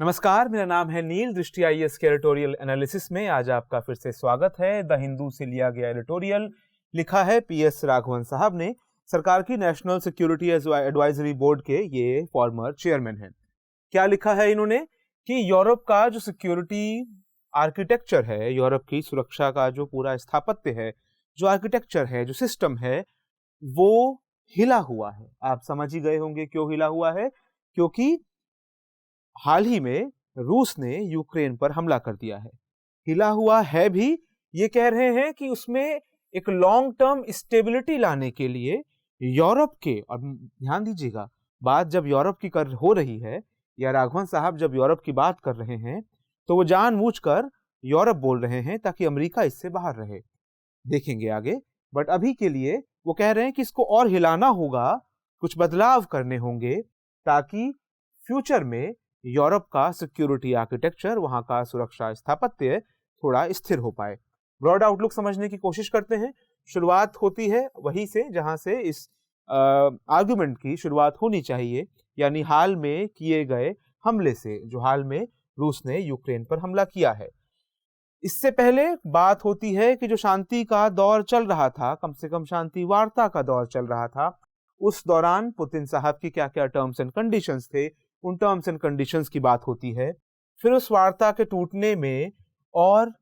नमस्कार, मेरा नाम है नील। दृष्टि आईएएस के एडिटोरियल एनालिसिस में आज आपका फिर से स्वागत है। द हिंदू से लिया गया एडिटोरियल लिखा है पीएस राघवन साहब ने। सरकार की नेशनल सिक्योरिटी एडवाइजरी बोर्ड के ये फॉर्मर चेयरमैन हैं। क्या लिखा है इन्होंने कि यूरोप का जो सिक्योरिटी आर्किटेक्चर है, यूरोप की सुरक्षा का जो पूरा स्थापत्य है, जो आर्किटेक्चर है, जो सिस्टम है, वो हिला हुआ है। आप समझ ही गए होंगे क्यों हिला हुआ है। क्योंकि हाल ही में रूस ने यूक्रेन पर हमला कर दिया है। हिला हुआ है भी, ये कह रहे हैं कि उसमें एक लॉन्ग टर्म स्टेबिलिटी लाने के लिए यूरोप के, और ध्यान दीजिएगा बात जब यूरोप की कर हो रही है या राघवन साहब जब यूरोप की बात कर रहे हैं तो वो जानबूझकर यूरोप बोल रहे हैं ताकि अमेरिका इससे बाहर रहे। देखेंगे आगे, बट अभी के लिए वो कह रहे हैं कि इसको और हिलाना होगा, कुछ बदलाव करने होंगे ताकि फ्यूचर में यूरोप का सिक्योरिटी आर्किटेक्चर, वहां का सुरक्षा स्थापत्य थोड़ा स्थिर हो पाए। ब्रॉड आउटलुक समझने की कोशिश करते हैं। शुरुआत होती है वहीं से जहां से इस आर्गुमेंट की शुरुआत होनी चाहिए, यानी हाल में किए गए हमले से, जो हाल में रूस ने यूक्रेन पर हमला किया है। इससे पहले बात होती है कि जो शांति का दौर चल रहा था, कम से कम शांति वार्ता का दौर चल रहा था, उस दौरान पुतिन साहब की क्या क्या टर्म्स एंड कंडीशंस थे, उन टर्म्स एंड कंडीशंस की बात होती है। फिर उस वार्ता के टूटने में और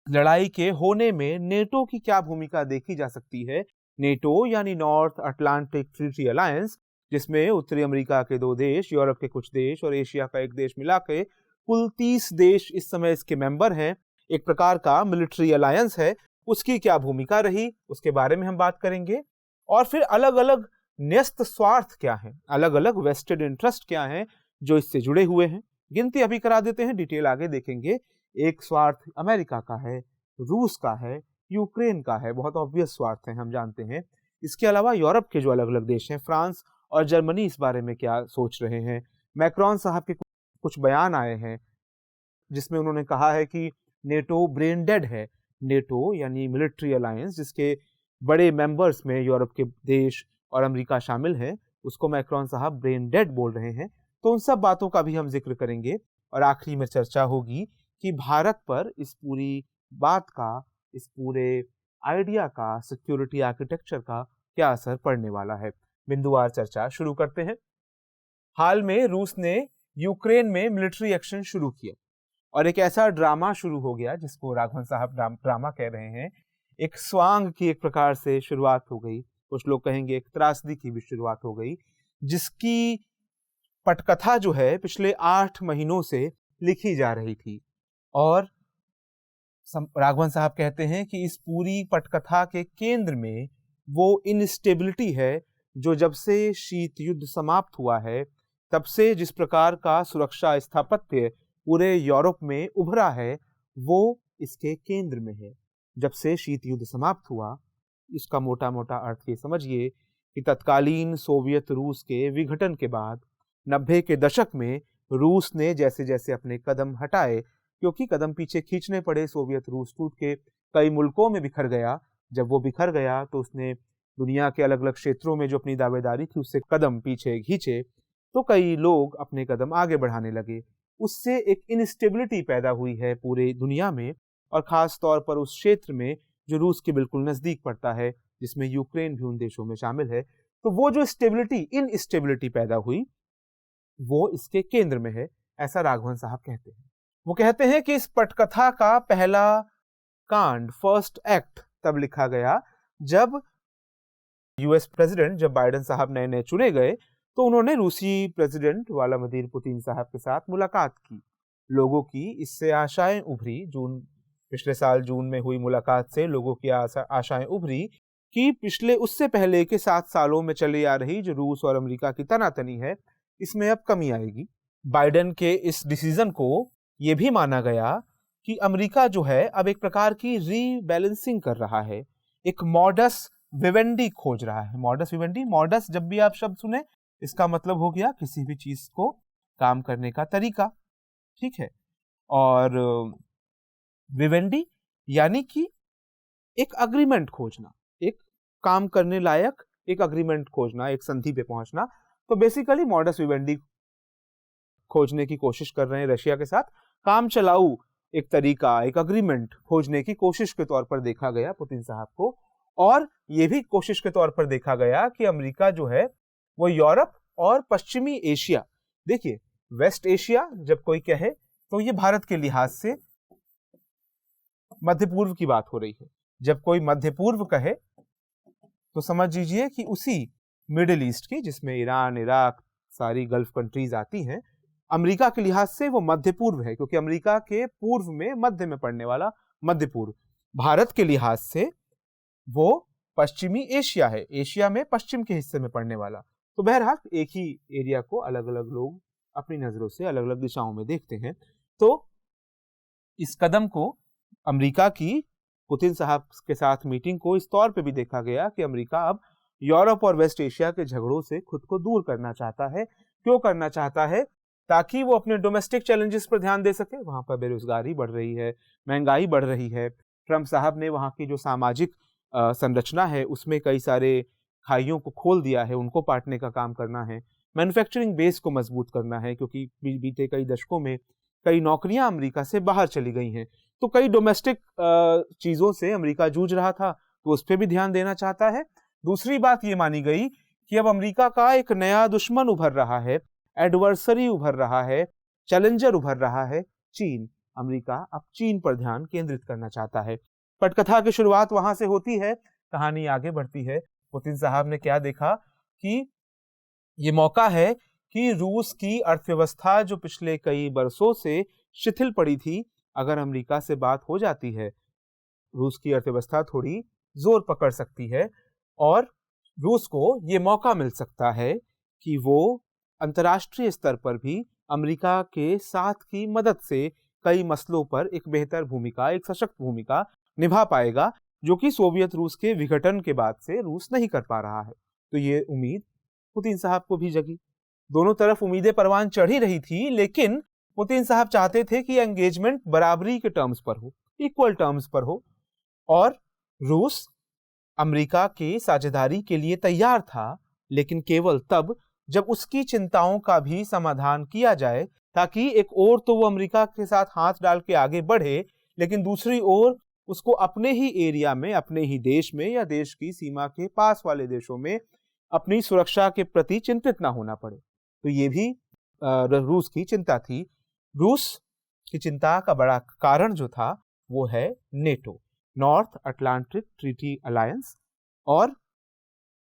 लड़ाई के होने में नेटो की क्या भूमिका देखी जा सकती है। नेटो यानी नॉर्थ अटलांटिक ट्रीटी अलायंस, जिसमें उत्तरी अमेरिका के 2 देश, यूरोप के कुछ देश और एशिया का 1 देश मिला के कुल 30 देश इस समय इसके मेंबर हैं। एक प्रकार का मिलिट्री अलायंस है। उसकी क्या भूमिका रही, उसके बारे में हम बात करेंगे। और फिर अलग अलग न्यस्त स्वार्थ क्या है, अलग अलग वेस्टेड इंटरेस्ट क्या है जो इससे जुड़े हुए हैं। गिनती अभी करा देते हैं, डिटेल आगे देखेंगे। एक स्वार्थ अमेरिका का है, रूस का है, यूक्रेन का है, बहुत ऑब्वियस स्वार्थ है, हम जानते हैं। इसके अलावा यूरोप के जो अलग अलग देश हैं, फ्रांस और जर्मनी इस बारे में क्या सोच रहे हैं। मैक्रोन साहब के कुछ बयान आए हैं जिसमें उन्होंने कहा है कि नेटो ब्रेन डेड है। नेटो यानी मिलिट्री अलायंस, जिसके बड़े मेंबर्स में यूरोप के देश और अमेरिका शामिल है, उसको मैक्रोन साहब ब्रेन डेड बोल रहे हैं। तो उन सब बातों का भी हम जिक्र करेंगे और आखिरी में चर्चा होगी कि भारत पर इस पूरी बात का, इस पूरे आइडिया का, सिक्योरिटी आर्किटेक्चर का क्या असर पड़ने वाला है। बिंदुवार चर्चा शुरू करते हैं। हाल में रूस ने यूक्रेन में मिलिट्री एक्शन शुरू किया और एक ऐसा ड्रामा शुरू हो गया जिसको राघवन साहब ड्रामा कह रहे हैं। एक स्वांग की एक प्रकार से शुरुआत हो गई, कुछ लोग कहेंगे एक त्रासदी की भी शुरुआत हो गई, जिसकी पटकथा जो है पिछले 8 महीनों से लिखी जा रही थी। और राघवन साहब कहते हैं कि इस पूरी पटकथा के केंद्र में वो इनस्टेबिलिटी है जो जब से शीत युद्ध समाप्त हुआ है तब से जिस प्रकार का सुरक्षा स्थापत्य पूरे यूरोप में उभरा है, वो इसके केंद्र में है। जब से शीत युद्ध समाप्त हुआ, इसका मोटा मोटा अर्थ ये समझिए कि तत्कालीन सोवियत रूस के विघटन के बाद 90 के दशक में रूस ने जैसे जैसे अपने कदम हटाए, क्योंकि कदम पीछे खींचने पड़े, सोवियत रूस टूट के कई मुल्कों में बिखर गया। जब वो बिखर गया तो उसने दुनिया के अलग अलग क्षेत्रों में जो अपनी दावेदारी थी उससे कदम पीछे खींचे, तो कई लोग अपने कदम आगे बढ़ाने लगे। उससे एक इनस्टेबिलिटी पैदा हुई है पूरे दुनिया में, और खास तौर पर उस क्षेत्र में जो रूस के बिल्कुल नजदीक पड़ता है, जिसमें यूक्रेन भी उन देशों में शामिल है। तो वो जो स्टेबिलिटी, इनस्टेबिलिटी पैदा हुई, वो इसके केंद्र में है, ऐसा राघवन साहब कहते हैं। वो कहते हैं कि इस पटकथा का पहला कांड, फर्स्ट एक्ट, तब लिखा गया जब यूएस प्रेसिडेंट, जब बाइडेन साहब नए नए चुने गए, तो उन्होंने रूसी प्रेसिडेंट व्लादिमीर पुतिन साहब के साथ मुलाकात की। लोगों की इससे आशाएं उभरी, पिछले साल जून में हुई मुलाकात से लोगों की आशाएं उभरी कि पिछले, उससे पहले के 7 सालों में चली आ रही जो रूस और अमेरिका की तनातनी है, इसमें अब कमी आएगी। बाइडेन के इस डिसीजन को यह भी माना गया कि अमेरिका जो है अब एक प्रकार की रीबैलेंसिंग कर रहा है, एक मॉडस विवेंडी खोज रहा है। मॉडस विवेंडी, मॉडस जब भी आप शब्द सुने इसका मतलब हो गया किसी भी चीज को काम करने का तरीका, ठीक है। और विवेंडी यानी कि एक अग्रीमेंट खोजना, एक काम करने लायक एक अग्रीमेंट खोजना, एक संधि पे पहुंचना। तो बेसिकली मॉडस विवेंडी खोजने की कोशिश कर रहे हैं रशिया के साथ। काम चलाऊ एक तरीका, एक अग्रीमेंट खोजने की कोशिश के तौर पर देखा गया पुतिन साहब को। और ये भी कोशिश के तौर पर देखा गया कि अमेरिका जो है वो यूरोप और पश्चिमी एशिया, देखिए वेस्ट एशिया जब कोई कहे तो ये भारत के लिहाज से मध्य पूर्व की बात हो रही है, जब कोई मध्य पूर्व कहे तो समझ लीजिए कि उसी मिडिल ईस्ट की, जिसमें ईरान, इराक, सारी गल्फ कंट्रीज आती हैं, अमेरिका के लिहाज से वो मध्य पूर्व है, क्योंकि अमेरिका के पूर्व में मध्य में पड़ने वाला मध्य पूर्व। भारत के लिहाज से वो पश्चिमी एशिया है, एशिया में पश्चिम के हिस्से में पड़ने वाला। तो बहरहाल एक ही एरिया को अलग अलग लोग अपनी नजरों से अलग अलग दिशाओं में देखते हैं। तो इस कदम को, अमेरिका की पुतिन साहब के साथ मीटिंग को, इस तौर पे भी देखा गया कि अमेरिका अब यूरोप और वेस्ट एशिया के झगड़ों से खुद को दूर करना चाहता है। क्यों करना चाहता है? ताकि वो अपने डोमेस्टिक चैलेंजेस पर ध्यान दे सके। वहां पर बेरोजगारी बढ़ रही है, महंगाई बढ़ रही है। ट्रंप साहब ने वहां की जो सामाजिक संरचना है उसमें कई सारे खाइयों को खोल दिया है, उनको पाटने का काम करना है। मैन्युफैक्चरिंग बेस को मजबूत करना है, क्योंकि बीते कई दशकों में कई नौकरियां अमेरिका से बाहर चली गई हैं। तो कई डोमेस्टिक चीजों से अमेरिका जूझ रहा था, तो उस पर भी ध्यान देना चाहता है। दूसरी बात ये मानी गई कि अब अमेरिका का एक नया दुश्मन उभर रहा है, एडवर्सरी उभर रहा है, चैलेंजर उभर रहा है, चीन। अमेरिका अब चीन पर ध्यान केंद्रित करना चाहता है। पटकथा की शुरुआत वहां से होती है, कहानी आगे बढ़ती है। पुतिन साहब ने क्या देखा कि ये मौका है कि रूस की अर्थव्यवस्था जो पिछले कई बरसों से शिथिल पड़ी थी, अगर अमेरिका से बात हो जाती है, रूस की अर्थव्यवस्था थोड़ी जोर पकड़ सकती है और रूस को ये मौका मिल सकता है कि वो अंतर्राष्ट्रीय स्तर पर भी अमेरिका के साथ की मदद से कई मसलों पर एक बेहतर भूमिका, एक सशक्त भूमिका निभा पाएगा, जो कि सोवियत रूस के विघटन के बाद से रूस नहीं कर पा रहा है। तो ये उम्मीद पुतिन साहब को भी जगी। दोनों तरफ उम्मीदें परवान चढ़ ही रही थी, लेकिन पुतिन साहब चाहते थे कि एंगेजमेंट बराबरी के टर्म्स पर हो, इक्वल टर्म्स पर हो, और रूस अमेरिका के साझेदारी के लिए तैयार था, लेकिन केवल तब जब उसकी चिंताओं का भी समाधान किया जाए, ताकि एक ओर तो वो अमेरिका के साथ हाथ डाल के आगे बढ़े, लेकिन दूसरी ओर उसको अपने ही एरिया में, अपने ही देश में या देश की सीमा के पास वाले देशों में अपनी सुरक्षा के प्रति चिंतित ना होना पड़े। तो ये भी रूस की चिंता थी। रूस की चिंता का बड़ा कारण जो था वो है NATO, north Atlantic treaty alliance, और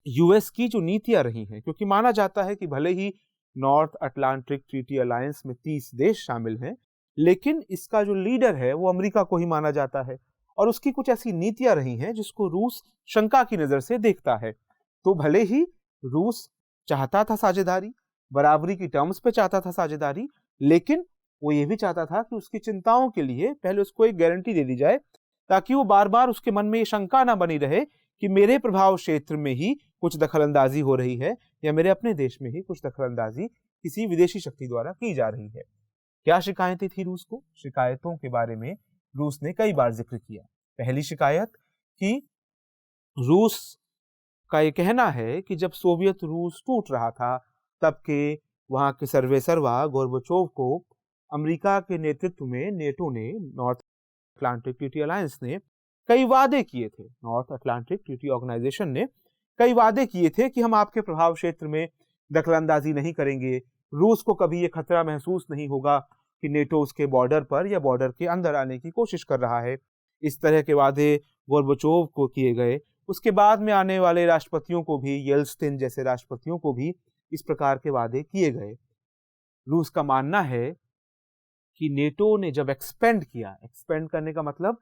यूएस की जो नीतियां रही हैं, क्योंकि माना जाता है कि भले ही नॉर्थ अटलांटिक ट्रीटी अलायंस में 30 देश शामिल हैं, लेकिन इसका जो लीडर है वो अमेरिका को ही माना जाता है, और उसकी कुछ ऐसी नीतियां रही हैं जिसको रूस शंका की नजर से देखता है। तो भले ही रूस चाहता था साझेदारी, बराबरी की टर्म्स पे चाहता था साझेदारी, लेकिन वो ये भी चाहता था कि उसकी चिंताओं के लिए पहले उसको एक गारंटी दे दी जाए, ताकि वो बार बार उसके मन में ये शंका ना बनी रहे कि मेरे प्रभाव क्षेत्र में ही कुछ दखलंदाजी हो रही है, या मेरे अपने देश में ही कुछ दखलंदाजी किसी विदेशी शक्ति द्वारा की जा रही है। क्या शिकायतें थी रूस को? शिकायतों के बारे में रूस ने कई बार जिक्र किया। पहली शिकायत कि रूस का ये कहना है कि जब सोवियत रूस टूट रहा था, तब के वहां के सर्वेसर्वा गोर्बाचोव को अमेरिका के नेतृत्व में नेटो ने, नॉर्थ अटलांटिक ट्रीटी अलायंस ने कई वादे किए थे, नॉर्थ अटलांटिक ट्रीटी ऑर्गेनाइजेशन ने कई वादे किए थे कि हम आपके प्रभाव क्षेत्र में दखलंदाजी नहीं करेंगे, रूस को कभी ये खतरा महसूस नहीं होगा कि नेटो उसके बॉर्डर पर या बॉर्डर के अंदर आने की कोशिश कर रहा है। इस तरह के वादे गोर्बाचोव को किए गए। उसके बाद में आने वाले राष्ट्रपतियों को भी, येल्त्सिन जैसे राष्ट्रपतियों को भी इस प्रकार के वादे किए गए। रूस का मानना है कि नेटो ने जब एक्सपेंड किया, एक्सपेंड करने का मतलब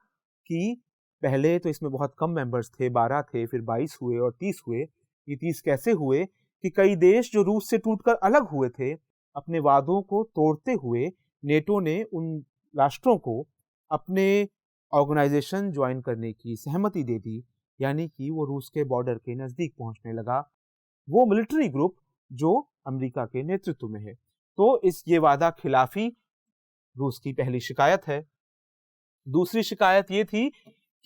कि पहले तो इसमें बहुत कम मेंबर्स थे, 12 थे, फिर 22 हुए और 30 हुए। ये 30 कैसे हुए कि कई देश जो रूस से टूटकर अलग हुए थे, अपने वादों को तोड़ते हुए नेटो ने उन राष्ट्रों को अपने ऑर्गेनाइजेशन ज्वाइन करने की सहमति दे दी, यानी कि वो रूस के बॉर्डर के नजदीक पहुंचने लगा, वो मिलिट्री ग्रुप जो अमेरिका के नेतृत्व में है। तो ये वादा खिलाफी रूस की पहली शिकायत है। दूसरी शिकायत ये थी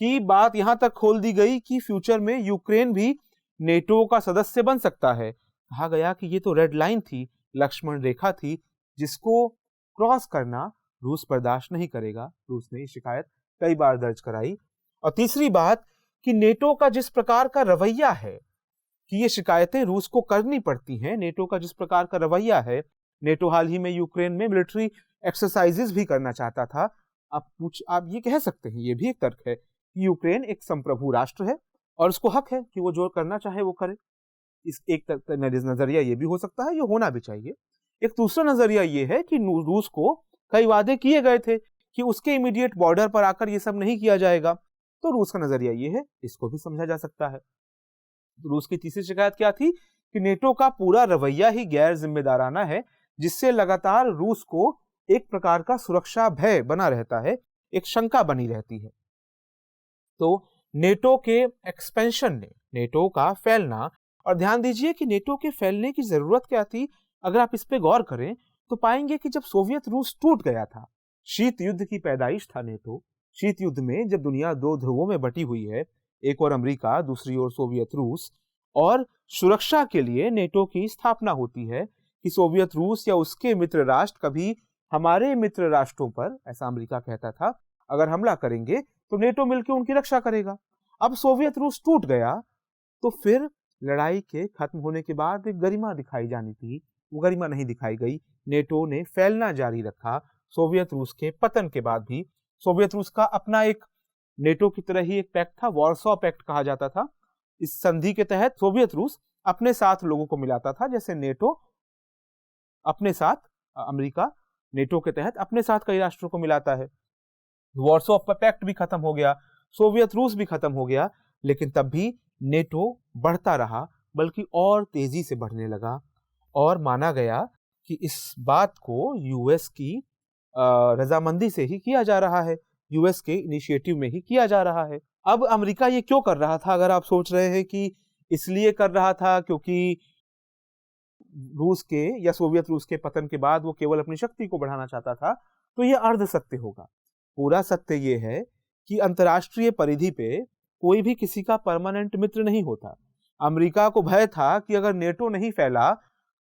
कि बात यहां तक खोल दी गई कि फ्यूचर में यूक्रेन भी नेटो का सदस्य बन सकता है। कहा गया कि ये तो रेड लाइन थी, लक्ष्मण रेखा थी, जिसको क्रॉस करना रूस बर्दाश्त नहीं करेगा। रूस ने ये शिकायत कई बार दर्ज कराई। और तीसरी बात कि नेटो का जिस प्रकार का रवैया है कि ये शिकायतें रूस को करनी पड़ती हैं, नेटो का जिस प्रकार का रवैया है, नेटो हाल ही में यूक्रेन में मिलिट्री एक्सरसाइजेस भी करना चाहता था। आप ये कह सकते हैं, ये भी एक तर्क है कि यूक्रेन एक संप्रभु राष्ट्र है और उसको हक है कि वो जो करना चाहे वो करे। इस एक नजरिया ये भी हो सकता है, ये होना भी चाहिए। एक दूसरा नजरिया ये है कि रूस को कई वादे किए गए थे कि उसके इमीडिएट बॉर्डर पर आकर ये सब नहीं किया जाएगा, तो रूस का नजरिया ये है, इसको भी समझा जा सकता है। तो रूस की तीसरी शिकायत क्या थी कि नेटो का पूरा रवैया ही गैर जिम्मेदाराना है, जिससे लगातार रूस को एक प्रकार का सुरक्षा भय बना रहता है, एक शंका बनी रहती है। तो नेटो के एक्सपेंशन ने, नेटो का फैलना, और ध्यान दीजिए कि नेटो के फैलने की जरूरत क्या थी, अगर आप इस पे गौर करें तो पाएंगे कि जब सोवियत रूस टूट गया था, शीत युद्ध की पैदाइश था नेटो। शीत युद्ध में जब दुनिया दो ध्रुवों में बटी हुई है, एक और अमेरिका, दूसरी ओर सोवियत रूस, और सुरक्षा के लिए नेटो की स्थापना होती है कि सोवियत रूस या उसके मित्र राष्ट्र कभी हमारे मित्र राष्ट्रों पर, ऐसा अमेरिका कहता था, अगर हमला करेंगे तो नेटो मिलकर उनकी रक्षा करेगा। अब सोवियत रूस टूट गया तो फिर लड़ाई के खत्म होने के बाद एक गरिमा दिखाई जानी थी, वो गरिमा नहीं दिखाई गई। नेटो ने फैलना जारी रखा। सोवियत रूस के पतन के बाद भी सोवियत रूस का अपना एक नेटो की तरह ही एक पैक्ट था, वॉर्सो पैक्ट कहा जाता था। इस संधि के तहत सोवियत रूस अपने साथ लोगों को मिलाता था, जैसे नेटो अपने साथ, अमेरिका नेटो के तहत अपने साथ कई राष्ट्रों को मिलाता है। वॉर्सो पैक्ट भी खत्म हो गया, सोवियत रूस भी खत्म हो गया, लेकिन तब भी नेटो बढ़ता रहा, बल्कि और तेजी से बढ़ने लगा। और माना गया कि इस बात को यूएस की रजामंदी से ही किया जा रहा है, यूएस के इनिशिएटिव में ही किया जा रहा है। अब अमेरिका ये क्यों कर रहा था? अगर आप सोच रहे हैं कि इसलिए कर रहा था क्योंकि रूस के या सोवियत रूस के पतन के बाद वो केवल अपनी शक्ति को बढ़ाना चाहता था, तो ये अर्ध सत्य होगा। पूरा सत्य ये है कि अंतर्राष्ट्रीय परिधि पे कोई भी किसी का परमानेंट मित्र नहीं होता। अमेरिका को भय था कि अगर नेटो नहीं फैला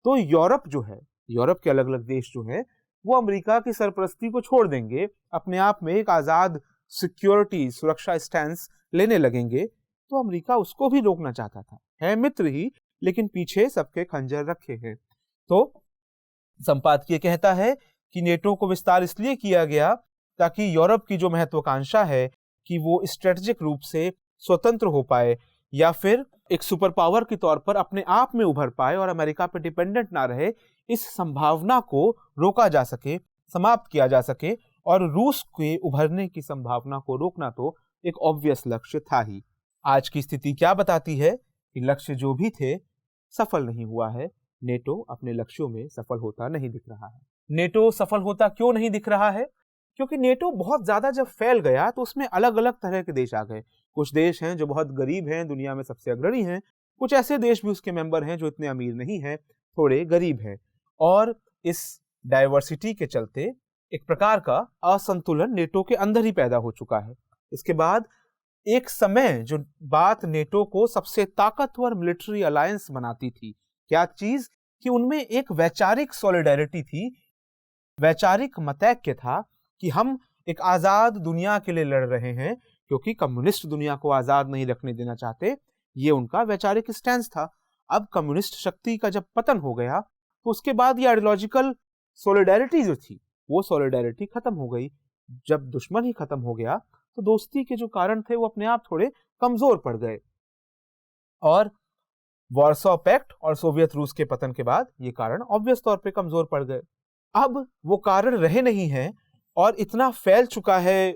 तो यूरोप जो है, यूरोप के अलग अलग देश जो है, वो अमेरिका की सरपरस्ती को छोड़ देंगे, अपने आप में एक आजाद सिक्योरिटी सुरक्षा स्टैंस लेने लगेंगे। तो अमेरिका उसको भी रोकना चाहता था, है मित्र ही, लेकिन पीछे सबके खंजर रखे हैं। तो संपादकीय कहता है कि नेटो को विस्तार इसलिए किया गया ताकि यूरोप की जो महत्वाकांक्षा है कि वो स्ट्रेटेजिक रूप से स्वतंत्र हो पाए या फिर एक सुपर पावर के तौर पर अपने आप में उभर पाए और अमेरिका पर डिपेंडेंट ना रहे, इस संभावना को रोका जा सके, समाप्त किया जा सके। और रूस के उभरने की संभावना को रोकना तो एक ऑब्वियस लक्ष्य था ही। आज की स्थिति क्या बताती है कि लक्ष्य जो भी थे सफल नहीं हुआ है। नेटो अपने लक्ष्यों में सफल होता नहीं दिख रहा है। नेटो सफल होता क्यों नहीं दिख रहा है? क्योंकि नेटो बहुत ज्यादा जब फैल गया तो उसमें अलग अलग तरह के देश आ गए। कुछ देश हैं जो बहुत गरीब हैं, दुनिया में सबसे अग्रणी हैं। कुछ ऐसे देश भी उसके मेंबर हैं जो इतने अमीर नहीं हैं, थोड़े गरीब हैं। और इस डाइवर्सिटी के चलते एक प्रकार का असंतुलन नेटो के अंदर ही पैदा हो चुका है। इसके बाद एक समय जो बात नेटो को सबसे ताकतवर मिलिट्री अलायंस बनाती थी, क्या चीज कि उनमें एक वैचारिक सॉलिडेरिटी थी, वैचारिक मतैक्य था कि हम एक आजाद दुनिया के लिए लड़ रहे हैं, क्योंकि कम्युनिस्ट दुनिया को आजाद नहीं रखने देना चाहते। ये उनका वैचारिक स्टैंस था। अब कम्युनिस्ट शक्ति का जब पतन हो गया तो उसके बाद ये आइडियोलॉजिकल सॉलिडेरिटी जो थी वो सॉलिडेरिटी खत्म हो गई। जब दुश्मन ही खत्म हो गया तो दोस्ती के जो कारण थे वो अपने आप थोड़े कमजोर पड़ गए। और वॉर्सो पैक्ट और सोवियत रूस के पतन के बाद ये कारण ऑब्वियस तौर पे कमजोर पड़ गए। अब वो कारण रहे नहीं हैं और इतना फैल चुका है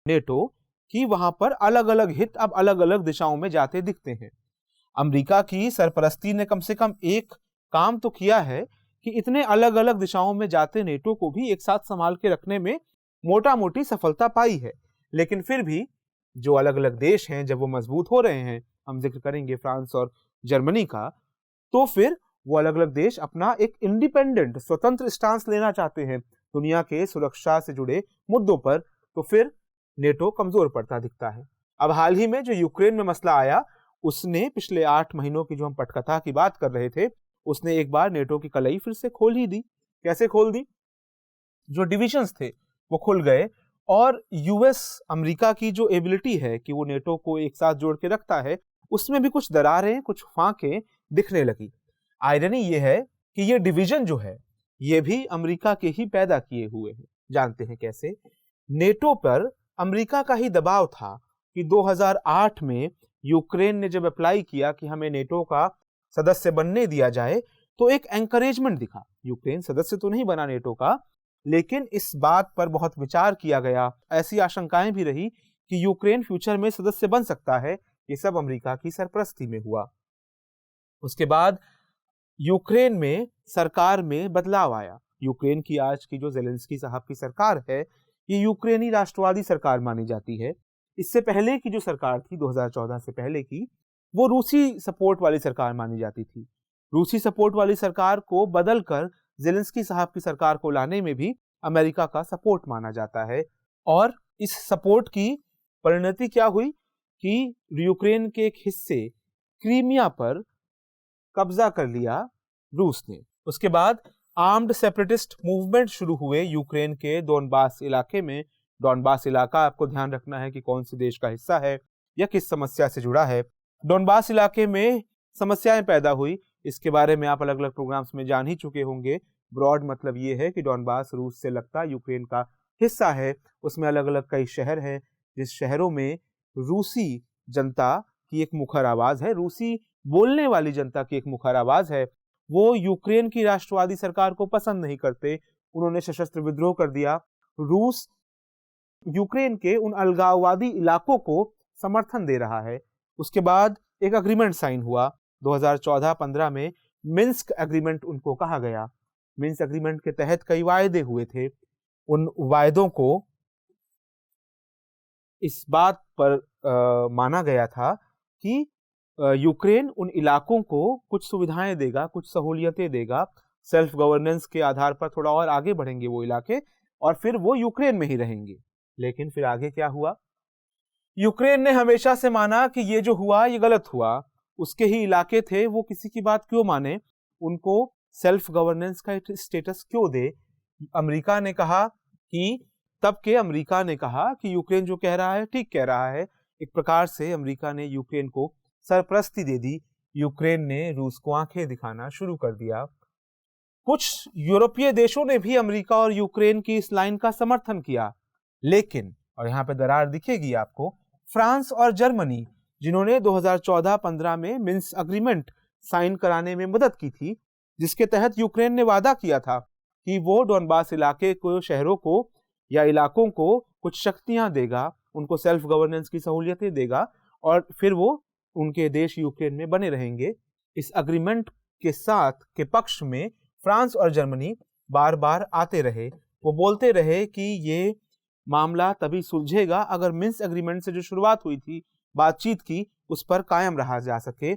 नेटो कि वहां पर अलग अलग हित अब अलग अलग दिशाओं में जाते दिखते हैं। अमेरिका की सरपरस्ती ने कम से कम एक काम तो किया है कि इतने अलग अलग दिशाओं में जाते नेटो को भी एक साथ संभाल के रखने में मोटा मोटी सफलता पाई है। लेकिन फिर भी जो अलग अलग देश हैं जब वो मजबूत हो रहे हैं, हम जिक्र करेंगे फ्रांस और जर्मनी का, तो फिर वो अलग अलग देश अपना एक इंडिपेंडेंट स्वतंत्र स्टांस लेना चाहते हैं दुनिया के सुरक्षा से जुड़े मुद्दों पर। तो फिर नेटो कमजोर पड़ता दिखता है। अब हाल ही में जो यूक्रेन में मसला आया, उसने पिछले 8 महीनों की जो हम पटकथा की बात कर रहे थे, उसने एक बार नेटो की कलाई फिर से खोल ही दी। कैसे खोल दी? जो डिविजन्स थे वो खुल गए और यूएस अमेरिका की जो एबिलिटी है कि वो नेटो को एक साथ जोड़ के रखता है, उसमें भी कुछ दरारें, कुछ फांकें दिखने लगी। आयरनी ये है कि ये डिवीजन जो है ये भी अमेरिका के ही पैदा किए हुए हैं। जानते हैं कैसे? नेटो पर अमेरिका का ही दबाव था कि 2008 में यूक्रेन ने जब अप्लाई किया कि हमें नेटो का सदस्य बनने दिया जाए, तो एक एनकरेजमेंट दिखा। यूक्रेन सदस्य तो नहीं बना नेटो का, लेकिन इस बात पर बहुत विचार किया गया। ऐसी आशंकाएं भी रही कि यूक्रेन फ्यूचर में सदस्य बन सकता है। ये सब अमेरिका की सरपरस्ती में हुआ। उसके बाद यूक्रेन में सरकार में बदलाव आया। यूक्रेन की आज की जो ज़ेलेंस्की साहब की सरकार है, ये यूक्रेनी राष्ट्रवादी सरकार मानी जाती है। इससे पहले की जो सरकार थी 2014 से पहले की, वो रूसी सपोर्ट वाली सरकार मानी जाती थी। रूसी सपोर्ट वाली सरकार को बदलकर ज़ेलेंस्की साहब की सरकार को लाने में भी अमेरिका का सपोर्ट माना जाता है। और इस सपोर्ट की परिणति क्या हुई कि यूक्रेन के एक हिस्से क्रीमिया पर कब्जा कर लिया रूस ने। उसके बाद आर्म्ड सेपरेटिस्ट मूवमेंट शुरू हुए यूक्रेन के डोनबास इलाके में। डोनबास इलाका आपको ध्यान रखना है कि कौन से देश का हिस्सा है या किस समस्या से जुड़ा है। डोनबास इलाके में समस्याएं पैदा हुई, इसके बारे में आप अलग अलग प्रोग्राम्स में जान ही चुके होंगे। ब्रॉड मतलब ये है कि डोनबास रूस से लगता यूक्रेन का हिस्सा है। उसमें अलग अलग कई शहर हैं, जिस शहरों में रूसी जनता की एक मुखर आवाज है, रूसी बोलने वाली जनता की एक मुखर आवाज है। वो यूक्रेन की राष्ट्रवादी सरकार को पसंद नहीं करते, उन्होंने सशस्त्र विद्रोह कर दिया। रूस यूक्रेन के उन अलगाववादी इलाकों को समर्थन दे रहा है। उसके बाद एक अग्रीमेंट साइन हुआ 2014-15 में, मिन्स्क एग्रीमेंट उनको कहा गया। मिन्स्क एग्रीमेंट के तहत कई वायदे हुए थे। उन वायदों को इस बात पर माना गया था कि यूक्रेन उन इलाकों को कुछ सुविधाएं देगा, कुछ सहूलियतें देगा, सेल्फ गवर्नेंस के आधार पर थोड़ा और आगे बढ़ेंगे वो इलाके, और फिर वो यूक्रेन में ही रहेंगे। लेकिन फिर आगे क्या हुआ? यूक्रेन ने हमेशा से माना कि ये जो हुआ ये गलत हुआ, उसके ही इलाके थे, वो किसी की बात क्यों माने, उनको सेल्फ गवर्नेंस का स्टेटस क्यों दे। अमेरिका ने कहा कि तब के अमेरिका ने कहा कि यूक्रेन जो कह रहा है ठीक कह रहा है। एक प्रकार से अमेरिका ने यूक्रेन को सरपरस्ती दे दी। यूक्रेन ने रूस को आंखें दिखाना शुरू कर दिया। कुछ यूरोपीय देशों ने भी अमेरिका और यूक्रेन की इस लाइन का समर्थन किया, लेकिन, और यहाँ पे दरार दिखेगी आपको, फ्रांस और जर्मनी, जिन्होंने 2014-15 में मिन्स्क एग्रीमेंट साइन कराने में मदद की थी, जिसके तहत यूक्रेन ने वादा किया था कि वो डोनबास इलाके को, शहरों को या इलाकों को कुछ शक्तियां देगा, उनको सेल्फ गवर्नेंस की सहूलियतें देगा, और फिर वो उनके देश यूक्रेन में बने रहेंगे। इस एग्रीमेंट के साथ के पक्ष में फ्रांस और जर्मनी बार बार आते रहे। वो बोलते रहे कि ये मामला तभी सुलझेगा अगर मिन्स्क एग्रीमेंट से जो शुरुआत हुई थी बातचीत की, उस पर कायम रहा जा सके,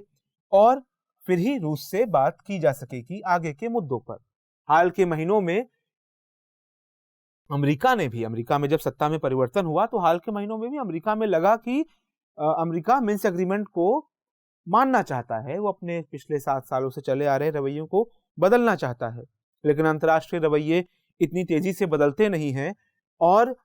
और फिर ही रूस से बात की जा सकेगी आगे के मुद्दों पर। हाल के महीनों में अमेरिका में जब सत्ता में परिवर्तन हुआ, तो हाल के महीनों में भी अमेरिका में लगा कि अमेरिका मिन्स्क एग्रीमेंट को मानना चाहता है, वो अपने पिछले 7 सालों से चले आ रहे रवैयों को बदलना चाहता है। लेकिन अंतर्राष्ट्रीय रवैये इतनी तेजी से बदलते नहीं हैं, और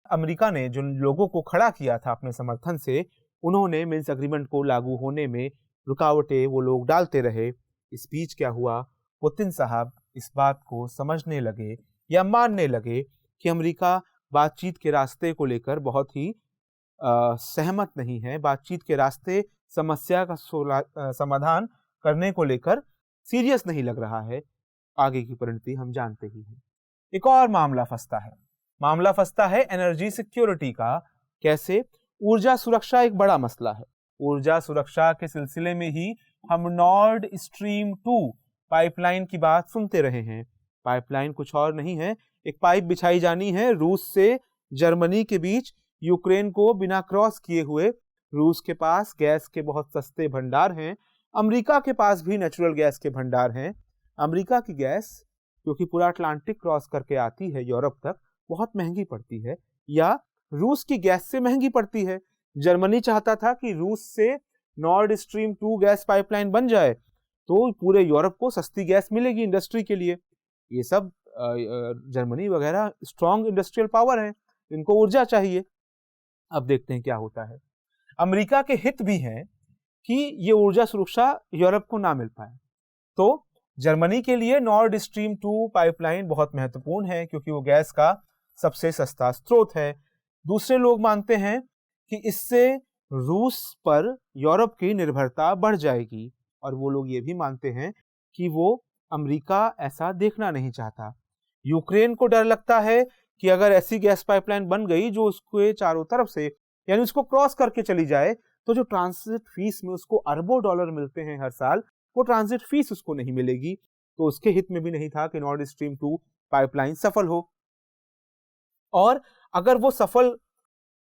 अमेरिका ने जिन लोगों को खड़ा किया था अपने समर्थन से, उन्होंने मिन्स्क एग्रीमेंट को लागू होने में रुकावटें वो लोग डालते रहे। इस बीच क्या हुआ? पुतिन साहब इस बात को समझने लगे या मानने लगे कि अमेरिका बातचीत के रास्ते को लेकर बहुत ही सहमत नहीं है, बातचीत के रास्ते समस्या का समाधान करने को लेकर सीरियस नहीं लग रहा है। आगे की परिणति हम जानते ही हैं। एक और मामला फंसता है एनर्जी सिक्योरिटी का। कैसे? ऊर्जा सुरक्षा एक बड़ा मसला है। ऊर्जा सुरक्षा के सिलसिले में ही हम नॉर्ड स्ट्रीम 2 पाइपलाइन की बात सुनते रहे हैं। पाइपलाइन कुछ और नहीं है, एक पाइप बिछाई जानी है रूस से जर्मनी के बीच। यूक्रेन को बिना क्रॉस किए हुए रूस के पास गैस के बहुत सस्ते भंडार हैं, अमेरिका के पास भी नेचुरल गैस के भंडार हैं। अमेरिका की गैस, क्योंकि पूरा अटलांटिक क्रॉस करके आती है यूरोप तक, बहुत महंगी पड़ती है, या रूस की गैस से महंगी पड़ती है। जर्मनी चाहता था कि रूस से नॉर्ड स्ट्रीम 2 गैस पाइपलाइन बन जाए, तो पूरे यूरोप को सस्ती गैस मिलेगी इंडस्ट्री के लिए। ये सब जर्मनी वगैरह स्ट्रॉन्ग इंडस्ट्रियल पावर है, इनको ऊर्जा चाहिए। अब देखते हैं क्या होता है। अमेरिका के हित भी हैं कि ये ऊर्जा सुरक्षा यूरोप को ना मिल पाए, तो जर्मनी के लिए नॉर्ड स्ट्रीम 2 पाइपलाइन बहुत महत्वपूर्ण है क्योंकि वो गैस का सबसे सस्ता स्रोत है। दूसरे लोग मानते हैं कि इससे रूस पर यूरोप की निर्भरता बढ़ जाएगी, और वो लोग ये भी मानते हैं कि वो अमेरिका ऐसा देखना नहीं चाहता। यूक्रेन को डर लगता है कि अगर ऐसी गैस पाइपलाइन बन गई जो उसके चारों तरफ से यानी उसको क्रॉस करके चली जाए, तो जो ट्रांजिट फीस में उसको अरबों डॉलर मिलते हैं हर साल, वो ट्रांजिट फीस उसको नहीं मिलेगी। तो उसके हित में भी नहीं था कि नॉर्ड स्ट्रीम 2 पाइपलाइन सफल हो। और अगर वो सफल,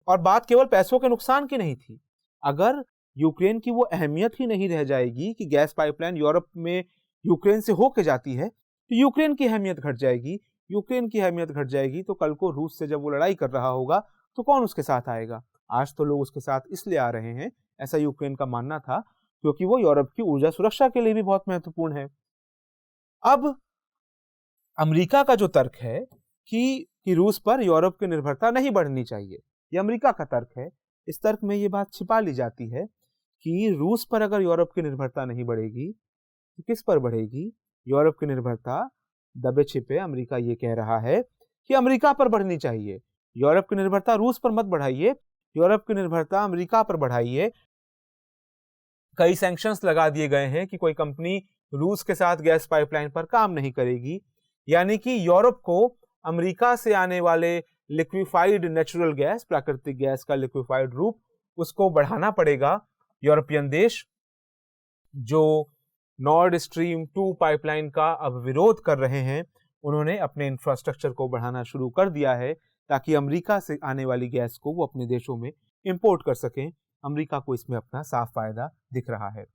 और बात केवल पैसों के नुकसान की नहीं थी, अगर यूक्रेन की वो अहमियत ही नहीं रह जाएगी कि गैस पाइपलाइन यूरोप में यूक्रेन से होके जाती है, तो यूक्रेन की अहमियत घट जाएगी। यूक्रेन की अहमियत घट जाएगी तो कल को रूस से जब वो लड़ाई कर रहा होगा तो कौन उसके साथ आएगा। आज तो लोग उसके साथ इसलिए आ रहे हैं, ऐसा यूक्रेन का मानना था, क्योंकि वो यूरोप की ऊर्जा सुरक्षा के लिए भी बहुत महत्वपूर्ण है। अब अमेरिका का जो तर्क है कि रूस पर यूरोप की निर्भरता नहीं बढ़नी चाहिए, ये अमेरिका का तर्क है। इस तर्क में ये बात छिपा ली जाती है कि रूस पर अगर यूरोप की निर्भरता नहीं बढ़ेगी तो किस पर बढ़ेगी। यूरोप की निर्भरता दबे छिपे अमेरिका ये कह रहा है कि अमेरिका पर बढ़नी चाहिए। यूरोप की निर्भरता रूस पर मत बढ़ाइए, यूरोप की निर्भरता अमेरिका पर बढ़ाइए। कई सैंक्शंस लगा दिए गए हैं कि कोई कंपनी रूस के साथ गैस पाइपलाइन पर काम नहीं करेगी, यानी कि यूरोप को अमेरिका से आने वाले लिक्विफाइड नेचुरल गैस, प्राकृतिक गैस का लिक्विफाइड रूप, उसको बढ़ाना पड़ेगा। यूरोपियन देश जो नॉर्ड स्ट्रीम 2 पाइपलाइन का अब विरोध कर रहे हैं, उन्होंने अपने इंफ्रास्ट्रक्चर को बढ़ाना शुरू कर दिया है ताकि अमेरिका से आने वाली गैस को वो अपने देशों में इंपोर्ट कर सकें। अमेरिका को इसमें अपना साफ फायदा दिख रहा है।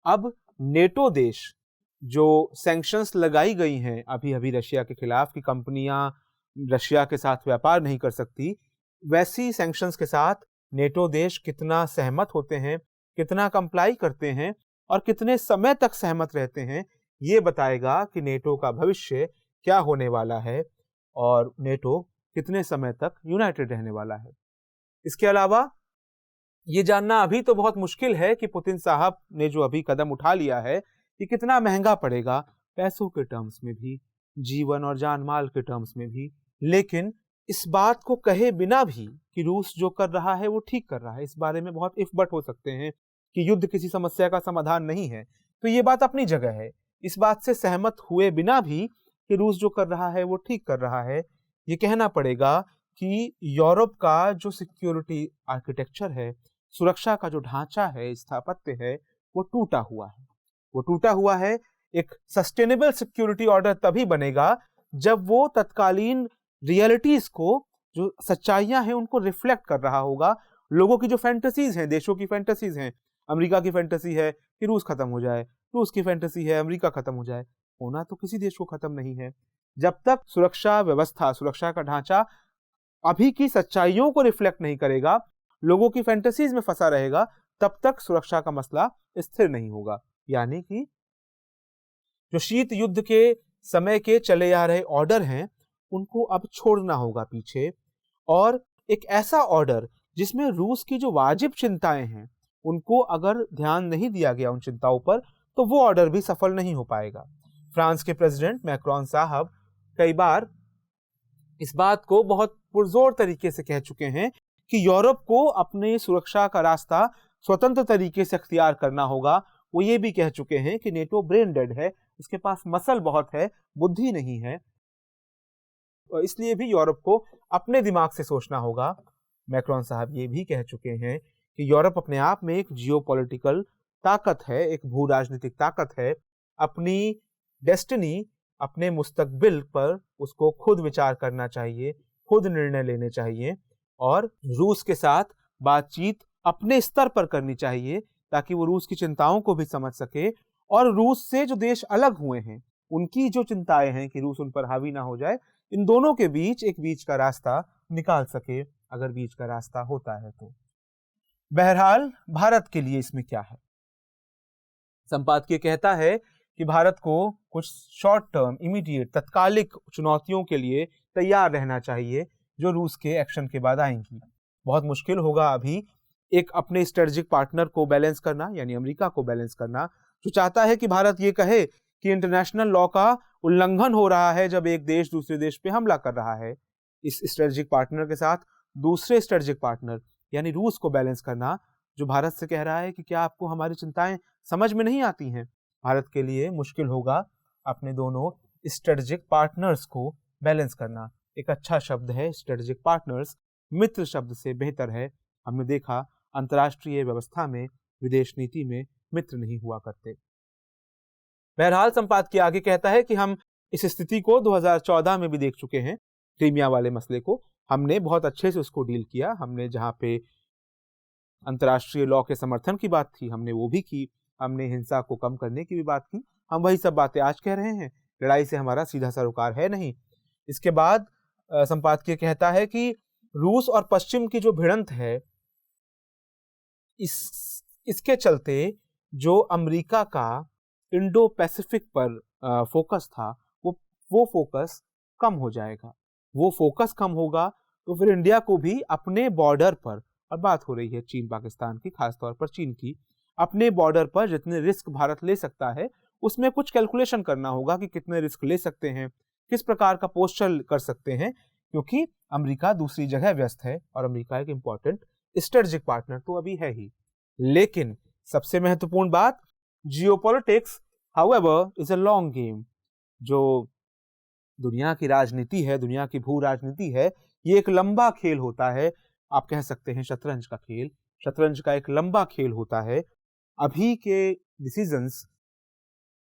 अब नेटो देश, जो सैंक्शंस लगाई गई हैं अभी अभी रशिया के खिलाफ कि कंपनियां रशिया के साथ व्यापार नहीं कर सकती, वैसी सैंक्शंस के साथ नेटो देश कितना सहमत होते हैं, कितना कंप्लाई करते हैं और कितने समय तक सहमत रहते हैं, ये बताएगा कि नेटो का भविष्य क्या होने वाला है और नेटो कितने समय तक यूनाइटेड रहने वाला है। इसके अलावा ये जानना अभी तो बहुत मुश्किल है कि पुतिन साहब ने जो अभी कदम उठा लिया है ये कितना महंगा पड़ेगा, पैसों के टर्म्स में भी, जीवन और जान माल के टर्म्स में भी। लेकिन इस बात को कहे बिना भी कि रूस जो कर रहा है वो ठीक कर रहा है, इस बारे में बहुत इफ बट हो सकते हैं कि युद्ध किसी समस्या का समाधान नहीं है, तो ये बात अपनी जगह है। इस बात से सहमत हुए बिना भी कि रूस जो कर रहा है वो ठीक कर रहा है, ये कहना पड़ेगा कि यूरोप का जो सिक्योरिटी आर्किटेक्चर है, सुरक्षा का जो ढांचा है, स्थापत्य है, वो टूटा हुआ है। वो टूटा हुआ है। एक सस्टेनेबल सिक्योरिटी ऑर्डर तभी बनेगा जब वो तत्कालीन रियलिटीज को, जो सच्चाइयां हैं, उनको रिफ्लेक्ट कर रहा होगा। लोगों की जो फैंटेसीज हैं, देशों की फैंटेसीज हैं, अमेरिका की फैंटेसी है कि रूस खत्म हो जाए, रूस की फैंटेसी है अमेरिका खत्म हो जाए। होना तो किसी देश को खत्म नहीं है। जब तक सुरक्षा व्यवस्था, सुरक्षा का ढांचा अभी की सच्चाइयों को रिफ्लेक्ट नहीं करेगा, लोगों की फैंटेसीज में फंसा रहेगा, तब तक सुरक्षा का मसला स्थिर नहीं होगा। यानी कि जो शीत युद्ध के समय के चले आ रहे ऑर्डर हैं, उनको अब छोड़ना होगा पीछे, और एक ऐसा ऑर्डर जिसमें रूस की जो वाजिब चिंताएं हैं उनको अगर ध्यान नहीं दिया गया उन चिंताओं पर, तो वो ऑर्डर भी सफल नहीं हो पाएगा। फ्रांस के प्रेसिडेंट मैक्रोन साहब कई बार इस बात को बहुत पुरजोर तरीके से कह चुके हैं कि यूरोप को अपने सुरक्षा का रास्ता स्वतंत्र तरीके से अख्तियार करना होगा। वो ये भी कह चुके हैं कि नेटो ब्रेन डेड है, उसके पास मसल बहुत है, बुद्धि नहीं है, और इसलिए भी यूरोप को अपने दिमाग से सोचना होगा। मैक्रोन साहब ये भी कह चुके हैं कि यूरोप अपने आप में एक जियोपॉलिटिकल ताकत है, एक भू राजनीतिक ताकत है। अपनी डेस्टिनी, अपने मुस्तकबिल पर उसको खुद विचार करना चाहिए, खुद निर्णय लेने चाहिए, और रूस के साथ बातचीत अपने स्तर पर करनी चाहिए ताकि वो रूस की चिंताओं को भी समझ सके, और रूस से जो देश अलग हुए हैं उनकी जो चिंताएं हैं कि रूस उन पर हावी ना हो जाए, इन दोनों के बीच एक बीच का रास्ता निकाल सके, अगर बीच का रास्ता होता है तो। बहरहाल भारत के लिए इसमें क्या है? संपादकीय कहता है कि भारत को कुछ शॉर्ट टर्म इमीडिएट तत्कालिक चुनौतियों के लिए तैयार रहना चाहिए जो रूस के एक्शन के बाद आएंगी। बहुत मुश्किल होगा अभी एक अपने स्ट्रेटेजिक पार्टनर को बैलेंस करना, यानी अमेरिका को बैलेंस करना, जो चाहता है कि भारत ये कहे कि इंटरनेशनल लॉ का उल्लंघन हो रहा है जब एक देश दूसरे देश पे हमला कर रहा है। इस स्ट्रेटेजिक पार्टनर के साथ दूसरे स्ट्रेटेजिक पार्टनर यानी रूस को बैलेंस करना, जो भारत से कह रहा है कि क्या आपको हमारी चिंताएं समझ में नहीं आती हैं। भारत के लिए मुश्किल होगा अपने दोनों स्ट्रेटेजिक पार्टनर्स को बैलेंस करना। एक अच्छा शब्द है स्ट्रेटेजिक पार्टनर्स, मित्र शब्द से बेहतर है। हमने देखा अंतर्राष्ट्रीय व्यवस्था में, विदेश नीति में मित्र नहीं हुआ करते। बहरहाल संपादकीय आगे कहता है कि हम इस स्थिति को 2014 में भी देख चुके हैं। क्रीमिया वाले मसले को हमने बहुत अच्छे से उसको डील किया। हमने जहां पे अंतर्राष्ट्रीय लॉ के समर्थन की बात थी हमने वो भी की, हमने हिंसा को कम करने की भी बात की। हम वही सब बातें आज कह रहे हैं। लड़ाई से हमारा सीधा सरोकार है नहीं। इसके बाद संपादकीय कहता है कि रूस और पश्चिम की जो भिड़ंत है, इसके चलते जो अमेरिका का इंडो पैसिफिक पर फोकस था वो फोकस कम हो जाएगा। वो फोकस कम होगा तो फिर इंडिया को भी अपने बॉर्डर पर, और बात हो रही है चीन पाकिस्तान की, खासतौर पर चीन की, अपने बॉर्डर पर जितने रिस्क भारत ले सकता है उसमें कुछ कैलकुलेशन करना होगा कि कितने रिस्क ले सकते हैं, किस प्रकार का पोस्चर कर सकते हैं, क्योंकि अमेरिका दूसरी जगह व्यस्त है और अमेरिका एक इंपॉर्टेंट स्ट्रेटेजिक पार्टनर तो अभी है ही। लेकिन सबसे महत्वपूर्ण बात, geopolitics however is a long game. जो दुनिया की राजनीति है, दुनिया की भू राजनीति है, ये एक लंबा खेल होता है। आप कह सकते हैं शतरंज का खेल, शतरंज का एक लंबा खेल होता है। अभी के डिसीजंस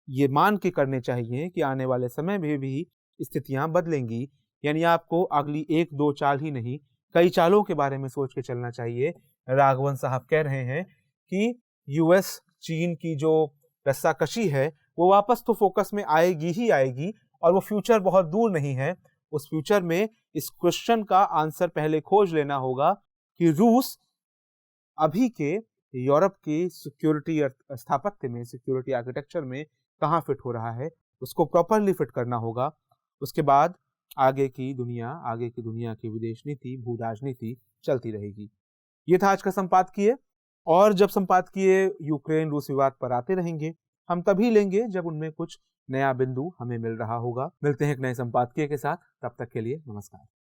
ये मान के करने चाहिए कि आने वाले समय में भी स्थितियां बदलेंगी, यानी आपको अगली 1-2 चाल ही नहीं कई चालों के बारे में सोच के चलना चाहिए। राघवन साहब कह रहे हैं कि यूएस चीन की जो रस्साकशी है वो वापस तो फोकस में आएगी ही आएगी, और वो फ्यूचर बहुत दूर नहीं है। उस फ्यूचर में इस क्वेश्चन का आंसर पहले खोज लेना होगा कि रूस अभी के यूरोप की सिक्योरिटी स्थापत्य में, सिक्योरिटी आर्किटेक्चर में कहाँ फिट हो रहा है, उसको प्रॉपरली फिट करना होगा। उसके बाद आगे की दुनिया की विदेश नीति, भू राजनीति चलती रहेगी। ये था आज का संपादकीय, और जब संपादकीय यूक्रेन रूस विवाद पर आते रहेंगे हम तभी लेंगे जब उनमें कुछ नया बिंदु हमें मिल रहा होगा। मिलते हैं एक नए संपादकीय के साथ, तब तक के लिए नमस्कार।